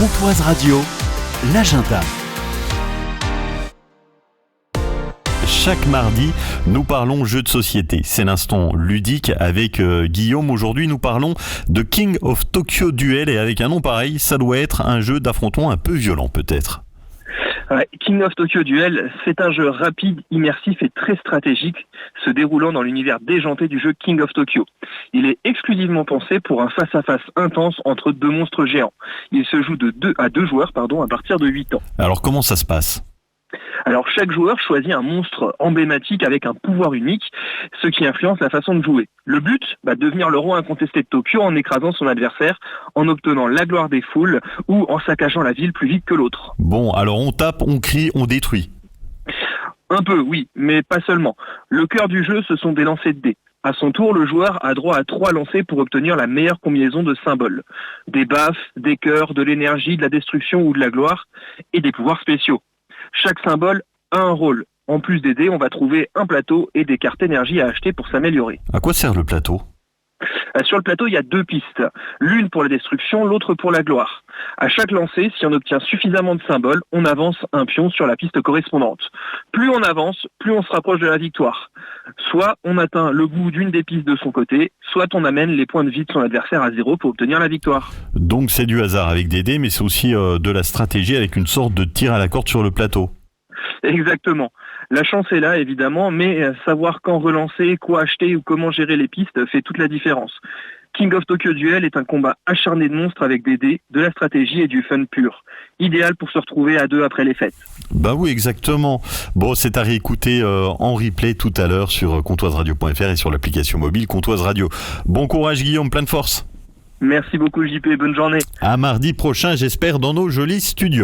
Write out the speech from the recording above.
Comptoise Radio, l'agenda. Chaque mardi, nous parlons jeux de société. C'est l'instant ludique avec Guillaume. Aujourd'hui, nous parlons de King of Tokyo Duel et avec un nom pareil, ça doit être un jeu d'affrontement un peu violent peut-être. Ouais, King of Tokyo Duel, c'est un jeu rapide, immersif et très stratégique, se déroulant dans l'univers déjanté du jeu King of Tokyo. Il est exclusivement pensé pour un face-à-face intense entre deux monstres géants. Il se joue de 2 à 2 joueurs à partir de 8 ans. Alors comment ça se passe ? Alors chaque joueur choisit un monstre emblématique avec un pouvoir unique, ce qui influence la façon de jouer. Le but, devenir le roi incontesté de Tokyo en écrasant son adversaire, en obtenant la gloire des foules ou en saccageant la ville plus vite que l'autre. Bon, alors on tape, on crie, on détruit. Un peu, oui, mais pas seulement. Le cœur du jeu, ce sont des lancers de dés. À son tour, le joueur a droit à 3 lancers pour obtenir la meilleure combinaison de symboles. Des baffes, des cœurs, de l'énergie, de la destruction ou de la gloire, et des pouvoirs spéciaux. Chaque symbole a un rôle. En plus des dés, on va trouver un plateau et des cartes énergie à acheter pour s'améliorer. À quoi sert le plateau ? Sur le plateau, il y a 2 pistes. L'une pour la destruction, l'autre pour la gloire. À chaque lancer, si on obtient suffisamment de symboles, on avance un pion sur la piste correspondante. Plus on avance, plus on se rapproche de la victoire. Soit on atteint le bout d'une des pistes de son côté, soit on amène les points de vie de son adversaire à 0 pour obtenir la victoire. Donc c'est du hasard avec des dés, mais c'est aussi de la stratégie avec une sorte de tir à la corde sur le plateau. Exactement. La chance est là, évidemment, mais savoir quand relancer, quoi acheter ou comment gérer les pistes fait toute la différence. King of Tokyo Duel est un combat acharné de monstres avec des dés, de la stratégie et du fun pur. Idéal pour se retrouver à 2 après les fêtes. Bah oui, exactement. Bon, c'est à réécouter en replay tout à l'heure sur comptoiseradio.fr et sur l'application mobile Comptoise Radio. Bon courage Guillaume, plein de force. Merci beaucoup JP, bonne journée. À mardi prochain, j'espère, dans nos jolis studios.